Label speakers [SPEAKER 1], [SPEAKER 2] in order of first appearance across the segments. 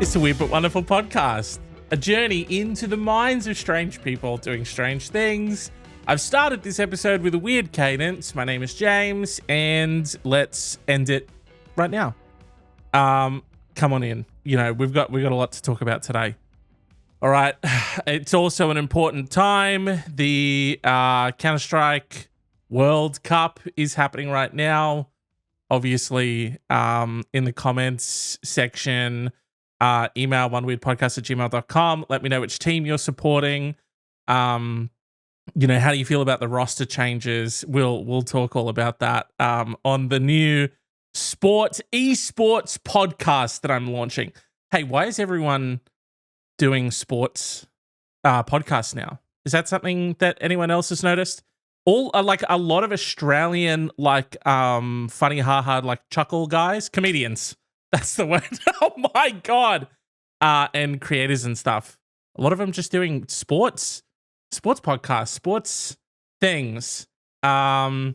[SPEAKER 1] It's a Weird But Wonderful podcast, a journey into the minds of strange people doing strange things. I've started this episode with a weird cadence. My name is James, and let's end it right now. Come on in. You know, we've got a lot to talk about today. All right, it's also an important time. The Counter-Strike World Cup is happening right now. Obviously, in the comments section, email oneweirdpodcast@gmail.com. Let me know which team you're supporting. You know, how do you feel about the roster changes? We'll talk all about that on the new esports podcast that I'm launching. Hey, why is everyone doing sports podcasts now? Is that something that anyone else has noticed? All like a lot of Australian funny haha chuckle guys, comedians. That's the word. Oh my god. And creators and stuff. A lot of them just doing sports podcasts, sports things. And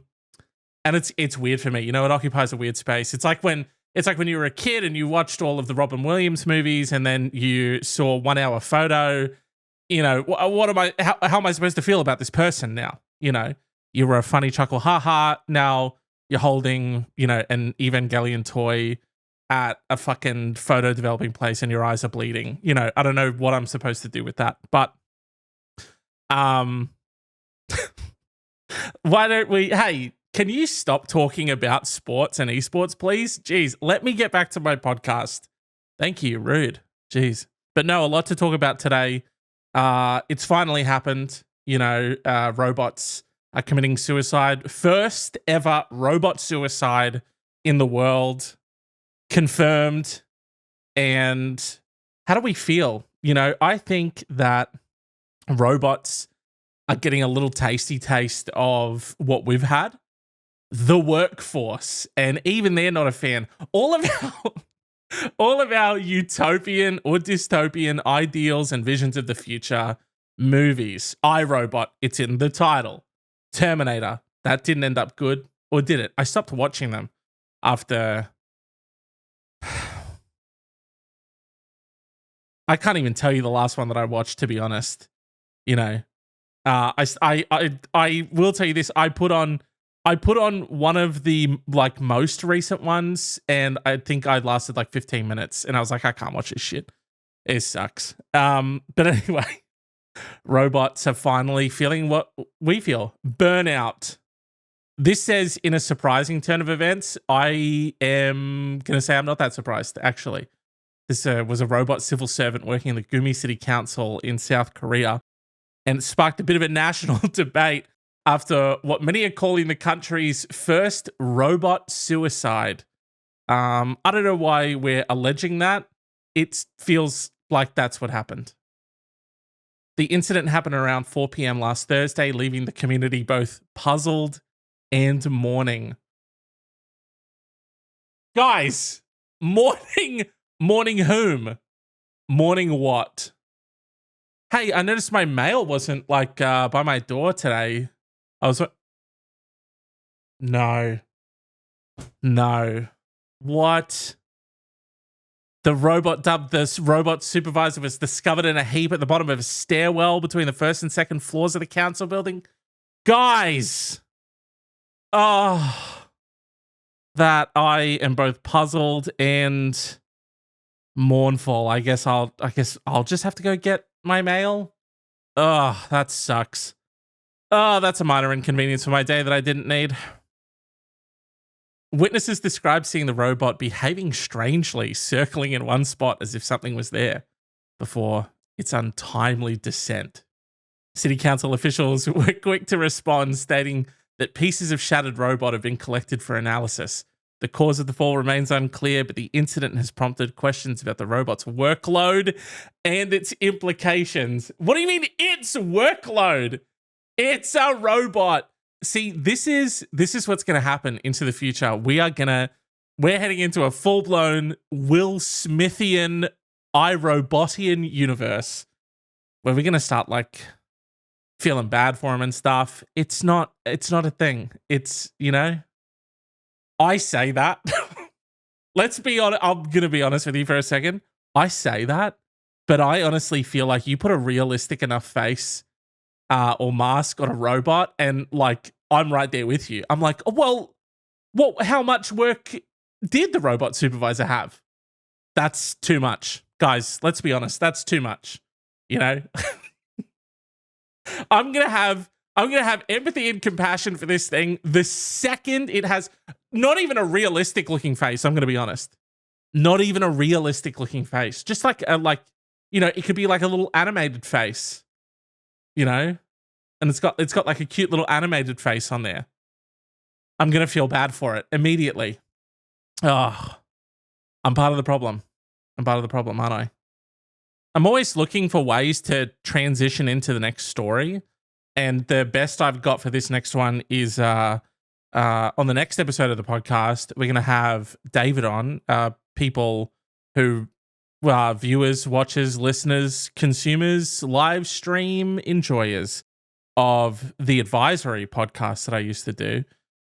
[SPEAKER 1] it's weird for me. You know, it occupies a weird space. It's like when you were a kid and you watched all of the Robin Williams movies and then you saw 1 hour photo. You know, how am I supposed to feel about this person now? You know, you were a funny chuckle haha. Now you're holding, you know, an Evangelion toy at a fucking photo developing place and your eyes are bleeding. You know, I don't know what I'm supposed to do with that. But why don't we, hey, can you stop talking about sports and esports, please? Jeez, let me get back to my podcast. Thank you, rude. Jeez. But no, a lot to talk about today. It's finally happened. You know, robots are committing suicide. First ever robot suicide in the world. Confirmed. And how do we feel? You know, I think that robots are getting a little tasty taste of what we've had. The workforce. And even they're not a fan. All of our utopian or dystopian ideals and visions of the future movies. iRobot, it's in the title. Terminator, that didn't end up good, or did it? I stopped watching them after. I can't even tell you the last one that I watched, to be honest. You know, I will tell you this. I put on one of the most recent ones, and I think I lasted 15 minutes, and I was like, I can't watch this shit. It sucks. But anyway. Robots are finally feeling what we feel. Burnout. This says, in a surprising turn of events, I am going to say I'm not that surprised, actually. This was a robot civil servant working in the Gumi City Council in South Korea, and it sparked a bit of a national debate after what many are calling the country's first robot suicide. I don't know why we're alleging that. It feels like that's what happened. The incident happened around 4 p.m. last Thursday, leaving the community both puzzled and mourning. Guys, mourning whom? Mourning what? Hey, I noticed my mail wasn't by my door today. I was... No. What? The robot supervisor was discovered in a heap at the bottom of a stairwell between the first and second floors of the council building. Guys! Oh, that I am both puzzled and mournful. I guess I'll just have to go get my mail. Oh, that sucks. Oh, that's a minor inconvenience for my day that I didn't need. Witnesses described seeing the robot behaving strangely, circling in one spot as if something was there before its untimely descent. City council officials were quick to respond, stating that pieces of shattered robot have been collected for analysis. The cause of the fall remains unclear, but the incident has prompted questions about the robot's workload and its implications. What do you mean its workload? It's a robot. See, this is what's going to happen into the future. We're heading into a full-blown Will Smithian, iRobotian universe where we're going to start feeling bad for him and stuff. It's not a thing. It's, you know, I say that. Let's be honest. I'm going to be honest with you for a second. I say that, but I honestly feel like you put a realistic enough face or mask on a robot, and like I'm right there with you. I'm like, well, how much work did the robot supervisor have? That's too much, guys. Let's be honest. That's too much. You know, I'm gonna have empathy and compassion for this thing the second it has not even a realistic looking face. I'm gonna be honest. Not even a realistic looking face. Just like you know, it could be like a little animated face. You know, and it's got like a cute little animated face on there. I'm gonna feel bad for it immediately. Oh, I'm part of the problem. I'm part of the problem, aren't I? I'm always looking for ways to transition into the next story. And the best I've got for this next one is on the next episode of the podcast, we're going to have David on, people who viewers, watchers, listeners, consumers, live stream enjoyers of the Advisory podcast that I used to do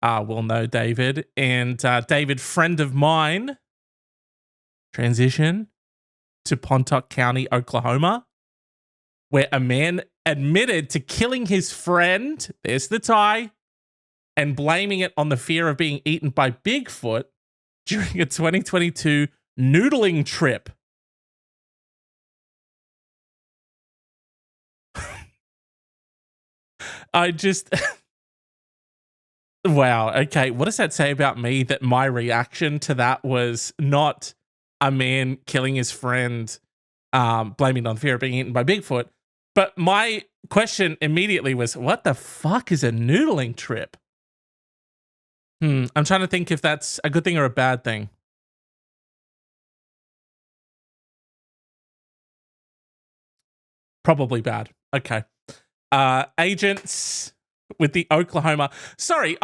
[SPEAKER 1] will know David. And David, friend of mine, transition to Pontotoc County, Oklahoma, where a man admitted to killing his friend, there's the tie, and blaming it on the fear of being eaten by Bigfoot during a 2022 noodling trip. I just... Wow, okay, what does that say about me that my reaction to that was not a man killing his friend, blaming it on fear of being eaten by Bigfoot, but my question immediately was, what the fuck is a noodling trip? I'm trying to think if that's a good thing or a bad thing. Probably bad. Okay. Agents with the Oklahoma. Sorry,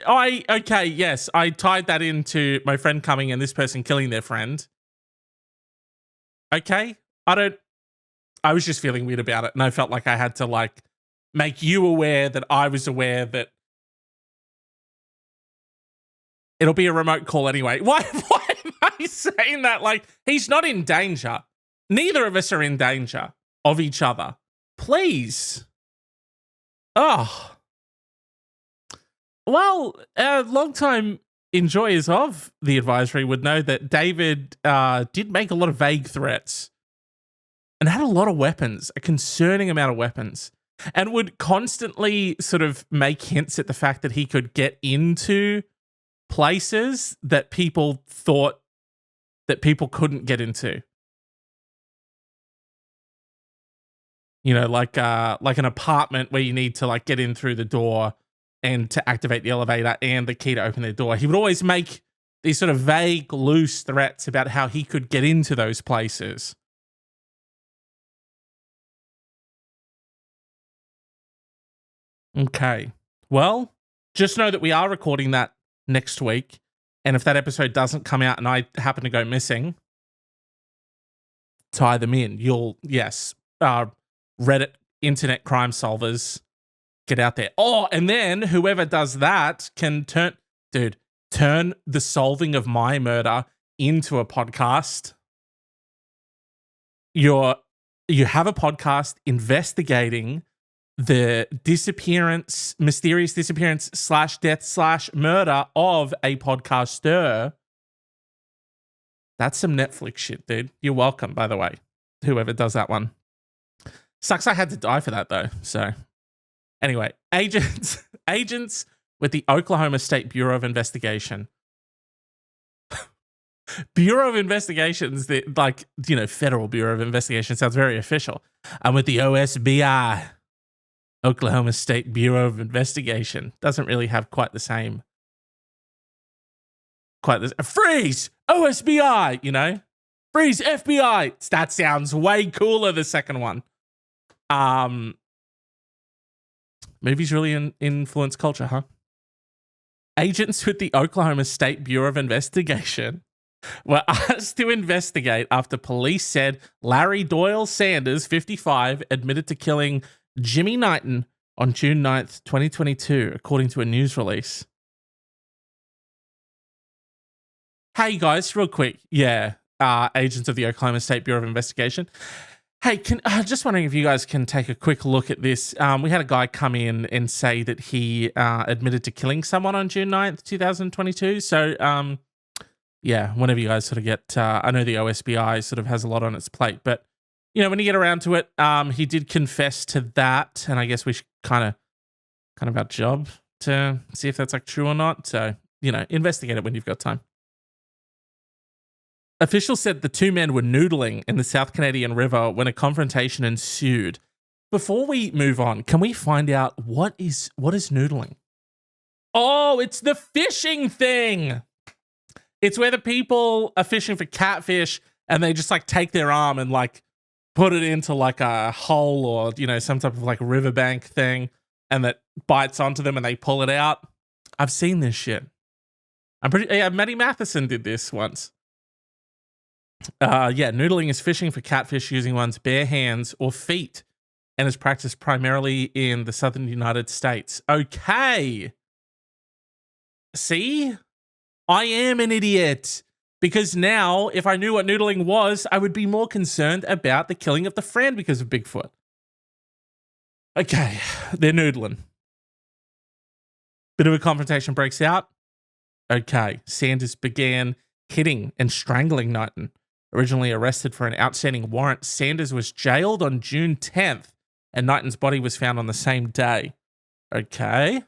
[SPEAKER 1] okay, yes, I tied that into my friend coming and this person killing their friend. Okay, I was just feeling weird about it, and I felt like I had to like make you aware that I was aware that it'll be a remote call anyway. Why am I saying that? Like, he's not in danger. Neither of us are in danger of each other. Please. Oh. Well, long-time enjoyers of the Advisory would know that David did make a lot of vague threats and had a lot of weapons, a concerning amount of weapons, and would constantly sort of make hints at the fact that he could get into places that people thought that people couldn't get into. You know, like an apartment where you need to like get in through the door and to activate the elevator and the key to open the door. He would always make these sort of vague, loose threats about how he could get into those places. Okay. Well, just know that we are recording that next week. And if that episode doesn't come out and I happen to go missing, tie them in. Reddit, internet crime solvers, get out there. Oh, and then whoever does that can turn the solving of my murder into a podcast. You have a podcast investigating the mysterious disappearance / death / murder of a podcaster. That's some Netflix shit, dude. You're welcome, by the way, whoever does that one. Sucks I had to die for that, though. So, anyway, agents with the Oklahoma State Bureau of Investigation. Bureau of Investigations, Federal Bureau of Investigation sounds very official. I'm with the OSBI, Oklahoma State Bureau of Investigation. Doesn't really have quite the same. Freeze! OSBI, you know? Freeze FBI! That sounds way cooler, the second one. Movies really influence culture, huh? Agents with the Oklahoma State Bureau of Investigation were asked to investigate after police said Larry Doyle Sanders, 55, admitted to killing Jimmy Knighton on June 9th, 2022, according to a news release. Hey guys, real quick. Yeah, agents of the Oklahoma State Bureau of Investigation. Hey, just wondering if you guys can take a quick look at this. We had a guy come in and say that he admitted to killing someone on June 9th, 2022. So, yeah, whenever you guys sort of get, I know the OSBI sort of has a lot on its plate, but, you know, when you get around to it, he did confess to that, and I guess we should kind of our job to see if that's like true or not. So, you know, investigate it when you've got time. Officials said the two men were noodling in the South Canadian River when a confrontation ensued. Before we move on, can we find out what is noodling? Oh, it's the fishing thing. It's where the people are fishing for catfish and they just like take their arm and like put it into like a hole or, you know, some type of like riverbank thing and that bites onto them and they pull it out. I've seen this shit. Maddie Matheson did this once. Noodling is fishing for catfish using one's bare hands or feet and is practiced primarily in the southern United States. Okay. See? I am an idiot. Because now, if I knew what noodling was, I would be more concerned about the killing of the friend because of Bigfoot. Okay, they're noodling. Bit of a confrontation breaks out. Okay, Sanders began hitting and strangling Knighton. Originally arrested for an outstanding warrant, Sanders was jailed on June 10th, and Knighton's body was found on the same day. Okay.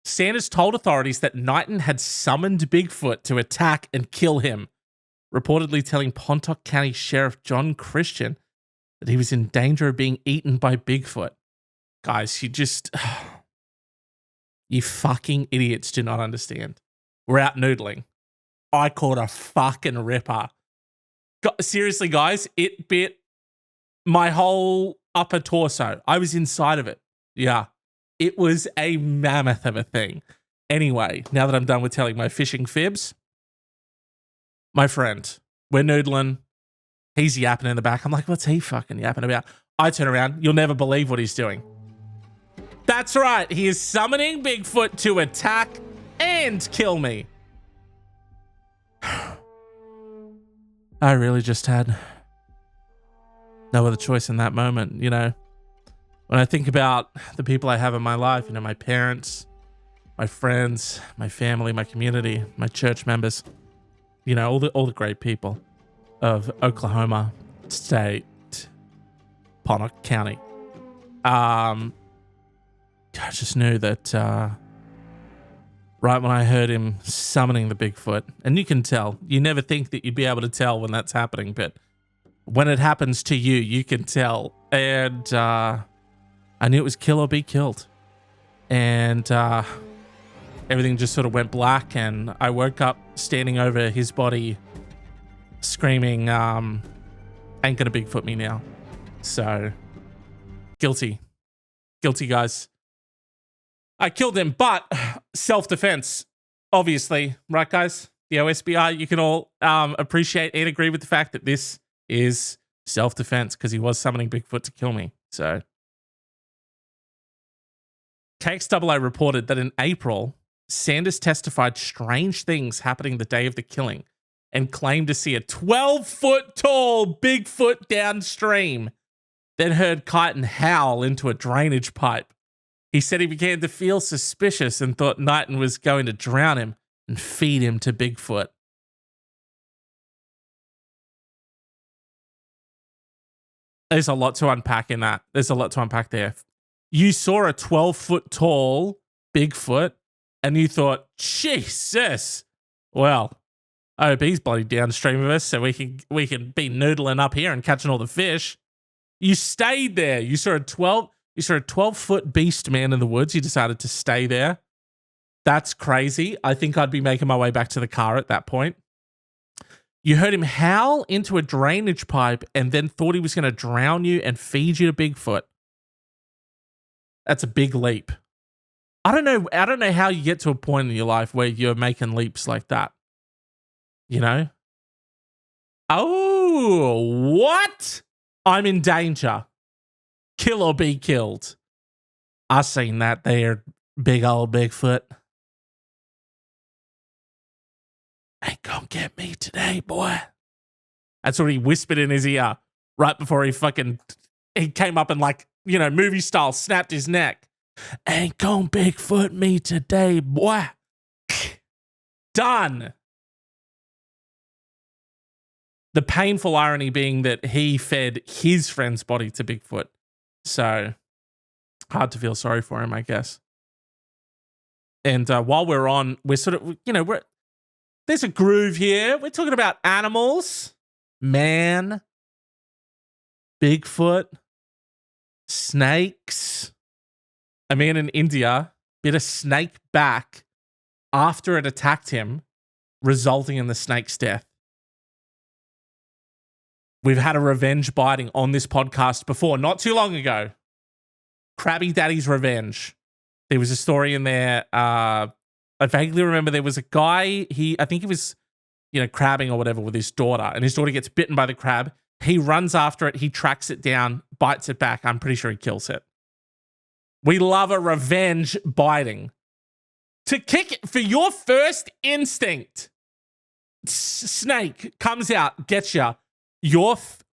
[SPEAKER 1] Sanders told authorities that Knighton had summoned Bigfoot to attack and kill him, reportedly telling Pontotoc County Sheriff John Christian that he was in danger of being eaten by Bigfoot. Guys, you fucking idiots do not understand. We're out noodling. I caught a fucking ripper. Seriously, guys, it bit my whole upper torso. I was inside of it. Yeah. It was a mammoth of a thing. Anyway, now that I'm done with telling my fishing fibs, my friend, we're noodling. He's yapping in the back. I'm like, what's he fucking yapping about? I turn around. You'll never believe what he's doing. That's right. He is summoning Bigfoot to attack and kill me. I really just had no other choice in that moment, you know. When I think about the people I have in my life, you know, my parents, my friends, my family, my community, my church members, you know, all the great people of Oklahoma State, Pontotoc County. I just knew that right when I heard him summoning the Bigfoot, and you can tell, you never think that you'd be able to tell when that's happening, but when it happens to you, you can tell. And I knew it was kill or be killed. And everything just sort of went black, and I woke up standing over his body screaming, ain't gonna Bigfoot me now. So, guilty. Guilty, guys. I killed him, but self-defense, obviously, right, guys? The OSBI, you can all appreciate and agree with the fact that this is self-defense because he was summoning Bigfoot to kill me. So, KXII reported that in April, Sanders testified strange things happening the day of the killing and claimed to see a 12-foot tall Bigfoot downstream, then heard Knighton howl into a drainage pipe. He said he began to feel suspicious and thought Knighton was going to drown him and feed him to Bigfoot. There's a lot to unpack in that. There's a lot to unpack there. You saw a 12-foot tall Bigfoot and you thought, Jesus, well, I hope he's bloody downstream of us so we can be noodling up here and catching all the fish. You stayed there. You saw a 12-foot beast man in the woods. You decided to stay there. That's crazy. I think I'd be making my way back to the car at that point. You heard him howl into a drainage pipe and then thought he was going to drown you and feed you to Bigfoot. That's a big leap. I don't know how you get to a point in your life where you're making leaps like that. You know? Oh, what? I'm in danger. Kill or be killed. I seen that there, big old Bigfoot. Ain't gonna get me today, boy. That's what he whispered in his ear right before he came up and like, you know, movie style snapped his neck. Ain't gon' Bigfoot me today, boy. Done. The painful irony being that he fed his friend's body to Bigfoot. So hard to feel sorry for him, I guess. And while we're on, we're sort of, you know, there's a groove here. We're talking about animals, man, Bigfoot, snakes. A man in India bit a snake back after it attacked him, resulting in the snake's death. We've had a revenge biting on this podcast before, not too long ago. Crabby Daddy's Revenge. There was a story in there. I vaguely remember there was a guy, I think he was, you know, crabbing or whatever with his daughter, and his daughter gets bitten by the crab. He runs after it. He tracks it down, bites it back. I'm pretty sure he kills it. We love a revenge biting. To kick it for your first instinct. Snake comes out, gets you.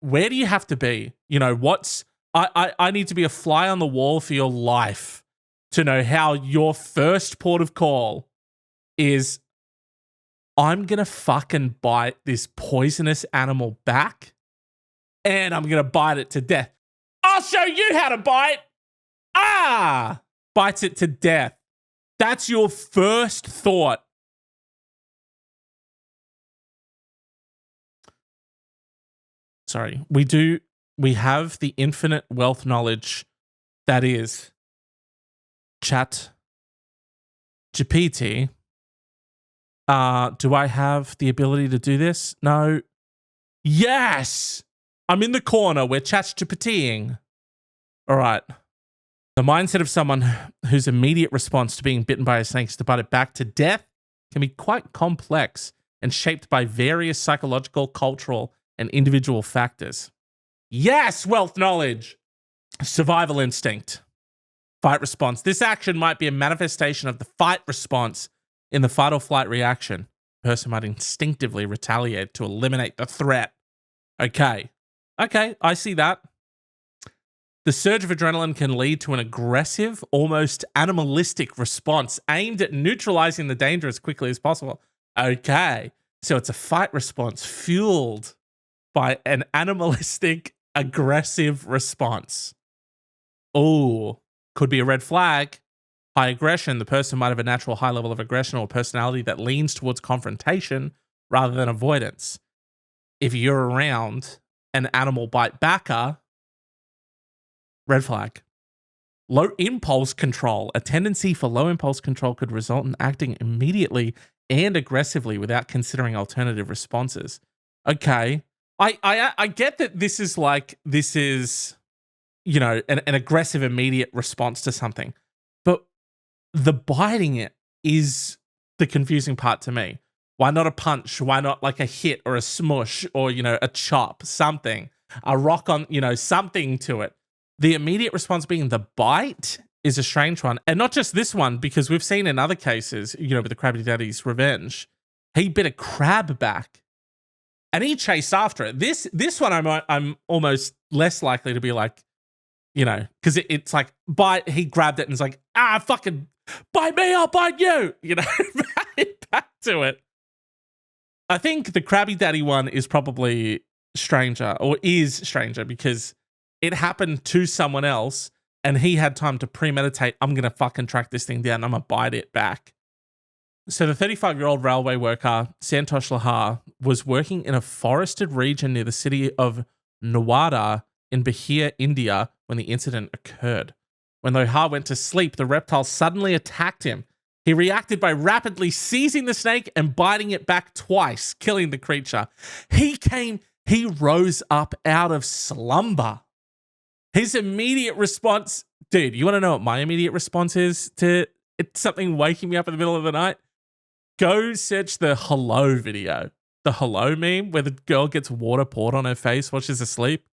[SPEAKER 1] Where do you have to be? You know, I need to be a fly on the wall for your life to know how your first port of call is, I'm going to fucking bite this poisonous animal back and I'm going to bite it to death. I'll show you how to bite. Bites it to death. That's your first thought. Sorry, we have the infinite wealth knowledge that is Chat GPT. Do I have the ability to do this? No. Yes! I'm in the corner. We're Chat GPTing. All right. The mindset of someone whose immediate response to being bitten by a snake is to bite it back to death can be quite complex and shaped by various psychological, cultural, and individual factors. Yes, wealth knowledge. Survival instinct. Fight response. This action might be a manifestation of the fight response in the fight or flight reaction. The person might instinctively retaliate to eliminate the threat. Okay, I see that. The surge of adrenaline can lead to an aggressive, almost animalistic response aimed at neutralizing the danger as quickly as possible. Okay, so it's a fight response fueled by an animalistic, aggressive response. Oh, could be a red flag. High aggression. The person might have a natural high level of aggression or personality that leans towards confrontation rather than avoidance. If you're around an animal bite backer, red flag. Low impulse control. A tendency for low impulse control could result in acting immediately and aggressively without considering alternative responses. Okay. I get that this is, you know, an aggressive immediate response to something. But the biting it is the confusing part to me. Why not a punch? Why not like a hit or a smush or, you know, a chop, something, a rock on, you know, something to it. The immediate response being the bite is a strange one. And not just this one, because we've seen in other cases, you know, with the Crabby Daddy's Revenge, he bit a crab back and he chased after it. This one I'm almost less likely to be like, you know, because it's like, bite, he grabbed it and it's like, fucking bite me, I'll bite you, you know, back to it. I think the Crabby Daddy one is probably stranger, or is stranger, because it happened to someone else and he had time to premeditate, I'm going to fucking track this thing down, I'm going to bite it back. So the 35-year-old railway worker, Santosh Lahar, was working in a forested region near the city of Nawada in Bihar, India, when the incident occurred. When Lahar went to sleep, the reptile suddenly attacked him. He reacted by rapidly seizing the snake and biting it back twice, killing the creature. He rose up out of slumber. His immediate response, dude, you want to know what my immediate response is to something waking me up in the middle of the night? Go search the hello video. The hello meme where the girl gets water poured on her face while she's asleep.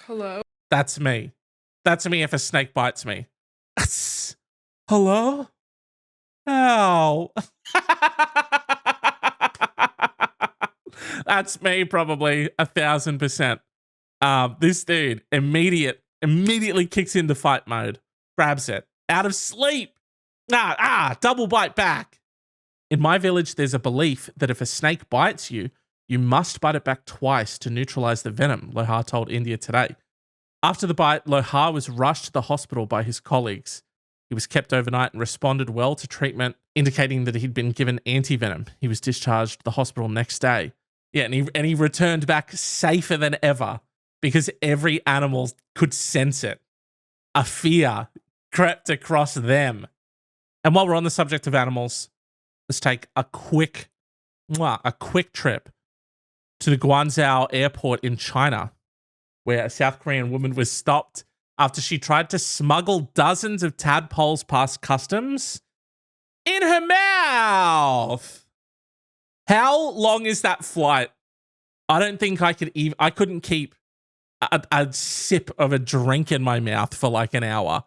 [SPEAKER 2] Hello?
[SPEAKER 1] That's me. That's me if a snake bites me. Hello? Ow. That's me, probably 1,000%. This dude immediately kicks into fight mode, grabs it out of sleep. Double bite back. In my village, there's a belief that if a snake bites you, you must bite it back twice to neutralize the venom, Lohar told India Today. After the bite, Lohar was rushed to the hospital by his colleagues. He was kept overnight and responded well to treatment, indicating that he'd been given anti-venom. He was discharged to the hospital next day. Yeah, and he returned back safer than ever because every animal could sense it. A fear crept across them. And while we're on the subject of animals, let's take a quick trip to the Guangzhou airport in China, where a South Korean woman was stopped after she tried to smuggle dozens of tadpoles past customs in her mouth. How long is that flight? I don't think I couldn't keep a sip of a drink in my mouth for like an hour,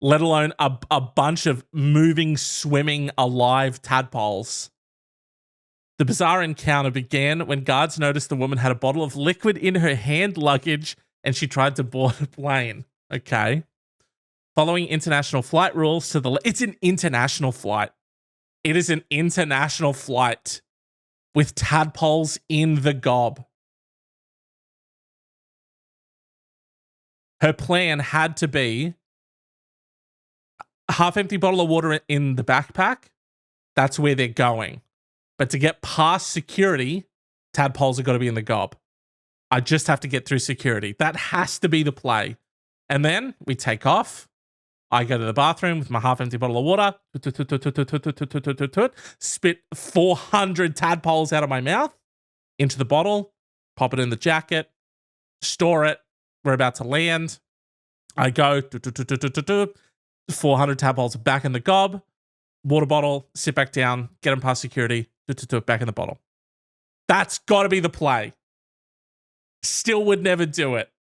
[SPEAKER 1] let alone a bunch of moving, swimming, alive tadpoles. The bizarre encounter began when guards noticed the woman had a bottle of liquid in her hand luggage and she tried to board a plane. Okay. Following international flight rules it's an international flight. It is an international flight with tadpoles in the gob. Her plan had to be a half-empty bottle of water in the backpack. That's where they're going. But to get past security, tadpoles have got to be in the gob. I just have to get through security. That has to be the play. And then we take off. I go to the bathroom with my half-empty bottle of water, spit 400 tadpoles out of my mouth into the bottle, pop it in the jacket, store it. We're about to land. I go, 400 tadpoles back in the gob, water bottle, sit back down, get them past security, back in the bottle. That's got to be the play. Still would never do it.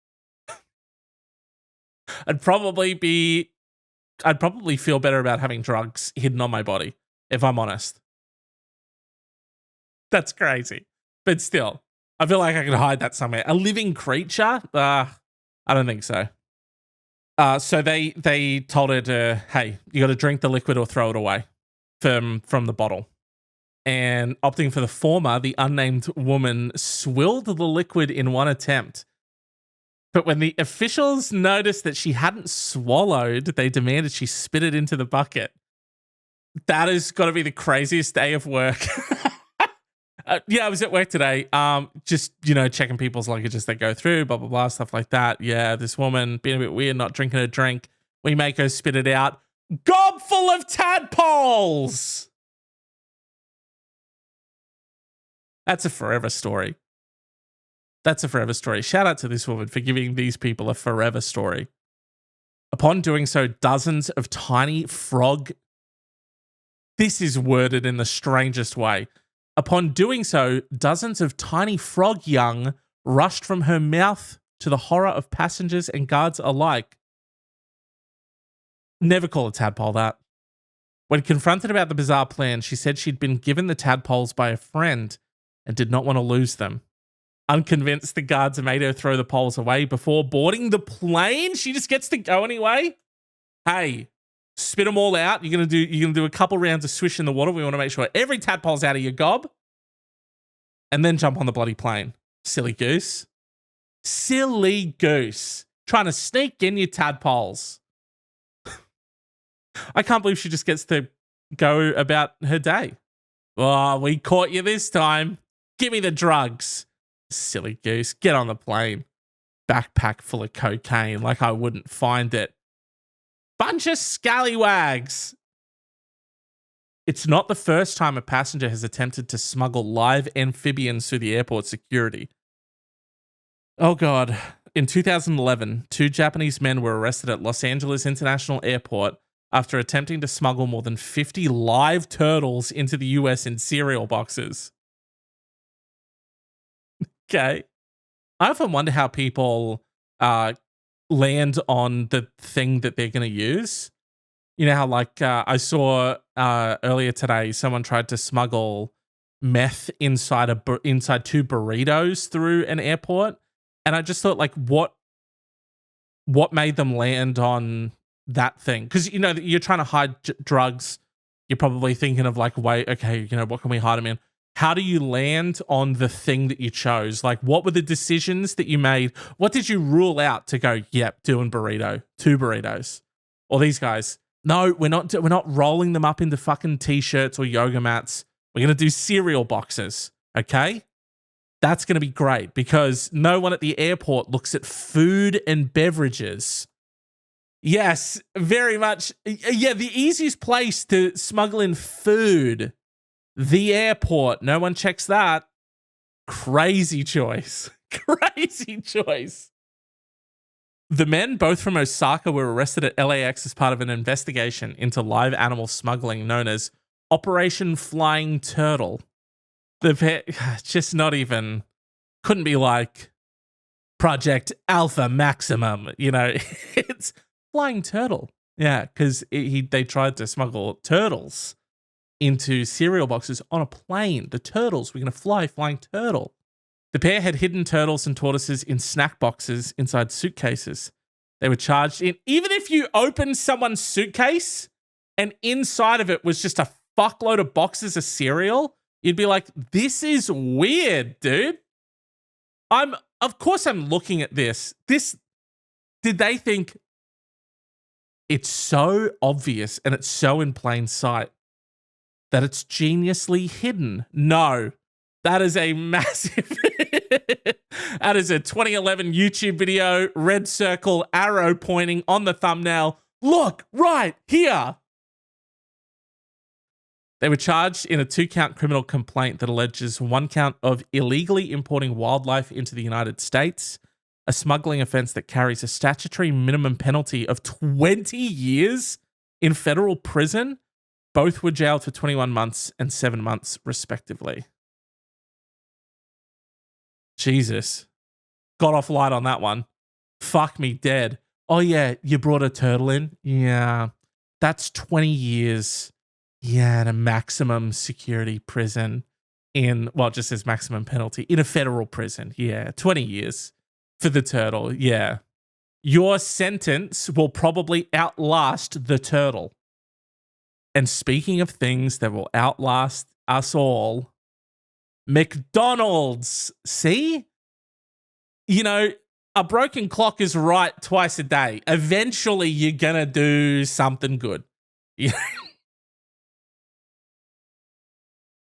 [SPEAKER 1] I'd probably feel better about having drugs hidden on my body, if I'm honest. That's crazy. But still, I feel like I could hide that somewhere. A living creature? I don't think so. So they told her to, hey, you got to drink the liquid or throw it away from the bottle. And opting for the former, the unnamed woman swilled the liquid in one attempt. But when the officials noticed that she hadn't swallowed, they demanded she spit it into the bucket. That has got to be the craziest day of work. Yeah, I was at work today, just, checking people's luggage as they go through, blah, blah, blah, stuff like that. Yeah, this woman being a bit weird, not drinking her drink. We make her spit it out. Gob full of tadpoles! That's a forever story. Shout out to this woman for giving these people a forever story. Upon doing so, dozens of tiny frog... This is worded in the strangest way. Upon doing so, dozens of tiny frog young rushed from her mouth to the horror of passengers and guards alike. Never call a tadpole that. When confronted about the bizarre plan, she said she'd been given the tadpoles by a friend and did not want to lose them. Unconvinced, the guards made her throw the poles away before boarding the plane. She just gets to go anyway. Hey, spit them all out. You're gonna do a couple rounds of swish in the water. We want to make sure every tadpole's out of your gob, and then jump on the bloody plane. Silly goose. Trying to sneak in your tadpoles. I can't believe she just gets to go about her day. Oh, we caught you this time. Give me the drugs. Silly goose. Get on the plane. Backpack full of cocaine like I wouldn't find it. Bunch of scallywags. It's not the first time a passenger has attempted to smuggle live amphibians through the airport security. Oh God. In 2011, 2 Japanese men were arrested at Los Angeles International Airport after attempting to smuggle more than 50 live turtles into the US in cereal boxes. Okay. I often wonder how people land on the thing that they're going to use. You know how like I saw earlier today, someone tried to smuggle meth inside inside 2 burritos through an airport, and I just thought like, what made them land on that thing? Because you know you're trying to hide drugs. You're probably thinking of like, wait, okay, you know, what can we hide them in? How do you land on the thing that you chose? Like, what were the decisions that you made? What did you rule out to go, yep, doing 2 burritos? Or these guys, no, we're not rolling them up into fucking t-shirts or yoga mats. We're going to do cereal boxes, okay? That's going to be great because no one at the airport looks at food and beverages. Yes, very much. Yeah, the easiest place to smuggle in food, the airport. No one checks that. Crazy choice. Crazy choice. The men, both from Osaka, were arrested at LAX as part of an investigation into live animal smuggling known as Operation Flying Turtle. Just not even, couldn't be like Project Alpha Maximum, you know. It's Flying Turtle. Yeah, because they tried to smuggle turtles into cereal boxes on a plane. The turtles were going to flying turtle. The pair had hidden turtles and tortoises in snack boxes inside suitcases. They were charged in. Even if you opened someone's suitcase and inside of it was just a fuckload of boxes of cereal, you'd be like, this is weird, dude. Of course I'm looking at this. Did they think it's so obvious and it's so in plain sight that it's geniusly hidden? No. That is a massive, that is a 2011 YouTube video, red circle, arrow pointing on the thumbnail. Look, right here. They were charged in a 2-count criminal complaint that alleges 1 count of illegally importing wildlife into the United States, a smuggling offense that carries a statutory minimum penalty of 20 years in federal prison. Both were jailed for 21 months and 7 months, respectively. Jesus. Got off light on that one. Fuck me dead. Oh yeah, you brought a turtle in? Yeah. That's 20 years. Yeah, in a maximum security prison well, it just says maximum penalty. In a federal prison. Yeah, 20 years for the turtle. Yeah. Your sentence will probably outlast the turtle. And speaking of things that will outlast us all, McDonald's. See? You know, a broken clock is right twice a day. Eventually, you're going to do something good.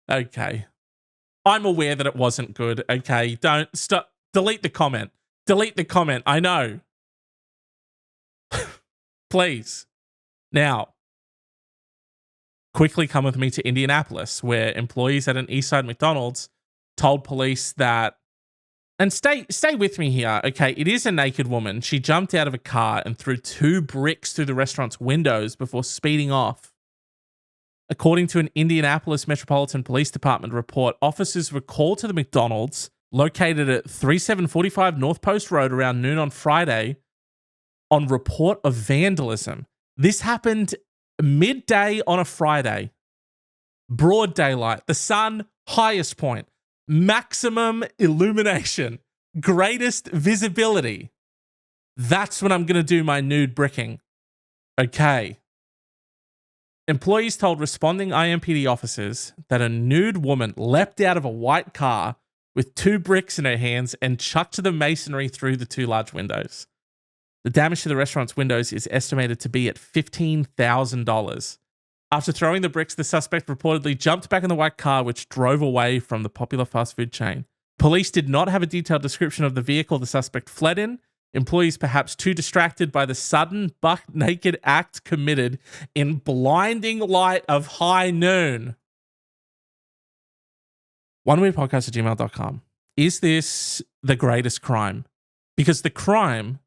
[SPEAKER 1] Okay. I'm aware that it wasn't good. Okay. Don't stop. Delete the comment. Delete the comment. I know. Please. Now, quickly come with me to Indianapolis, where employees at an Eastside McDonald's told police that, and stay with me here, okay? It is a naked woman. She jumped out of a car and threw 2 bricks through the restaurant's windows before speeding off. According to an Indianapolis Metropolitan Police Department report, officers were called to the McDonald's located at 3745 North Post Road around noon on Friday on report of vandalism. This happened midday on a Friday. Broad daylight. The sun, highest point. Maximum illumination. Greatest visibility. That's when I'm going to do my nude bricking. Okay. Employees told responding IMPD officers that a nude woman leapt out of a white car with 2 bricks in her hands and chucked the masonry through the 2 large windows. The damage to the restaurant's windows is estimated to be at $15,000. After throwing the bricks, the suspect reportedly jumped back in the white car, which drove away from the popular fast food chain. Police did not have a detailed description of the vehicle the suspect fled in. Employees perhaps too distracted by the sudden buck-naked act committed in blinding light of high noon. oneweirdpodcast@gmail.com. Is this the greatest crime? Because the crime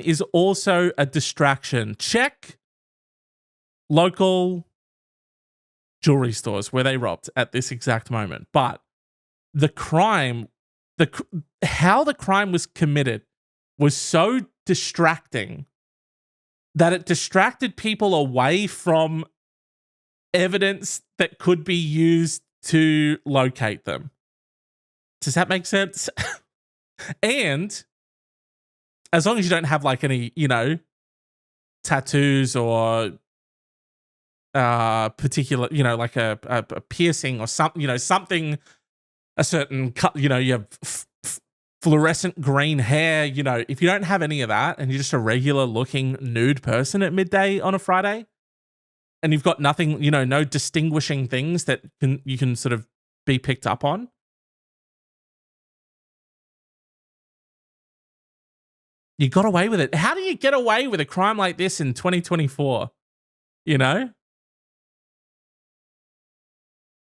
[SPEAKER 1] is also a distraction. Check local jewelry stores where they robbed at this exact moment. But the crime, how the crime was committed was so distracting that it distracted people away from evidence that could be used to locate them. Does that make sense? And as long as you don't have like any, tattoos or particular, like a piercing or something, something, a certain cut, you have fluorescent green hair, if you don't have any of that and you're just a regular looking nude person at midday on a Friday and you've got nothing, no distinguishing things that you can sort of be picked up on. You got away with it. How do you get away with a crime like this in 2024?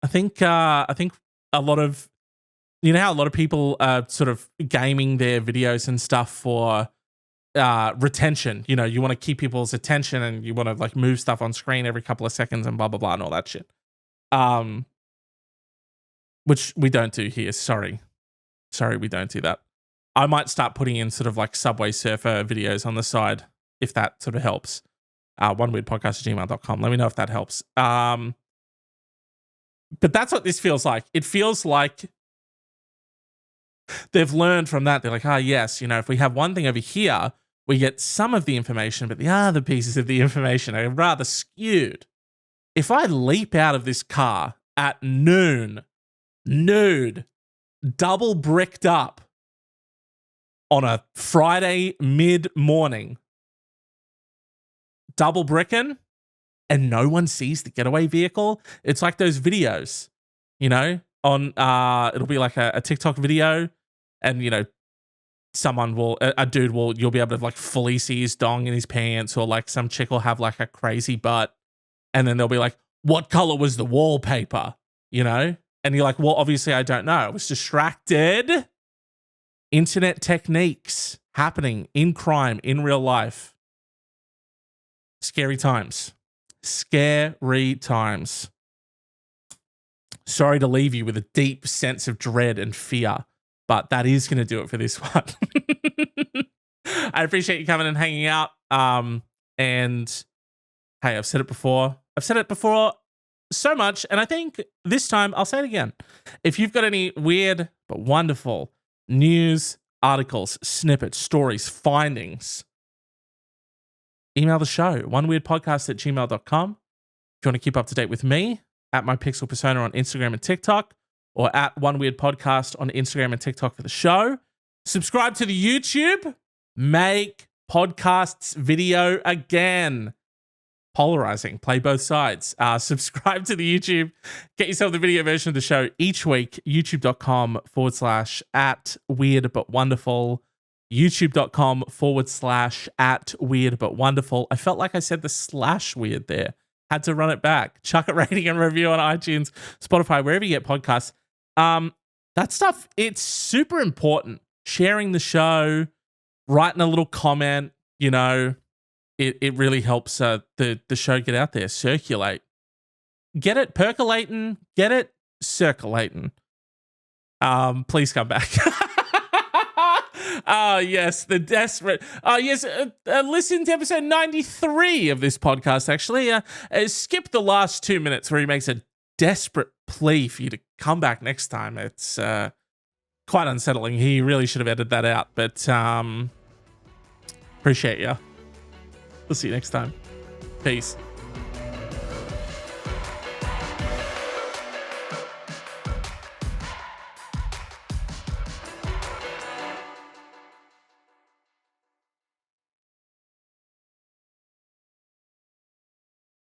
[SPEAKER 1] I think a lot of, how a lot of people are sort of gaming their videos and stuff for retention. You want to keep people's attention and you want to like move stuff on screen every couple of seconds and blah, blah, blah and all that shit. Which we don't do here. Sorry, we don't do that. I might start putting in sort of like Subway Surfer videos on the side if that sort of helps. oneweirdpodcast@gmail.com. Let me know if that helps. But that's what this feels like. It feels like they've learned from that. They're like, yes, if we have one thing over here, we get some of the information, but the other pieces of the information are rather skewed. If I leap out of this car at noon, nude, double bricked up on a Friday mid-morning, double bricking, and no one sees the getaway vehicle, it's like those videos, on it'll be like a TikTok video, and someone will, a dude will, you'll be able to like fully see his dong in his pants, or like some chick will have like a crazy butt, and then they'll be like, what color was the wallpaper? And you're like, well, obviously I don't know. I was distracted. Internet techniques happening in crime in real life. Scary times. Scary times. Sorry to leave you with a deep sense of dread and fear, but that is going to do it for this one. I appreciate you coming and hanging out. And hey, I've said it before. So much, and I think this time I'll say it again. If you've got any weird but wonderful news, articles, snippets, stories, findings, email the show, oneweirdpodcast@gmail.com. If you want to keep up to date with me, at my Pixel Persona on Instagram and TikTok, or at One Weird Podcast on Instagram and TikTok for the show. Subscribe to the YouTube. Make podcasts video again. Polarizing. Play both sides. Subscribe to the YouTube. Get yourself the video version of the show each week. YouTube.com/@weirdbutwonderful. YouTube.com/@weirdbutwonderful. I felt like I said the /weird there. Had to run it back. Chuck a rating and review on iTunes, Spotify, wherever you get podcasts. That stuff, it's super important. Sharing the show, writing a little comment, it really helps the show get out there, circulate. Get it percolating, get it circulating. Please come back. Oh, yes, the desperate. Oh, yes, listen to episode 93 of this podcast, actually. Skip the last 2 minutes where he makes a desperate plea for you to come back next time. It's quite unsettling. He really should have edited that out, but appreciate you. We'll see you next time. Peace.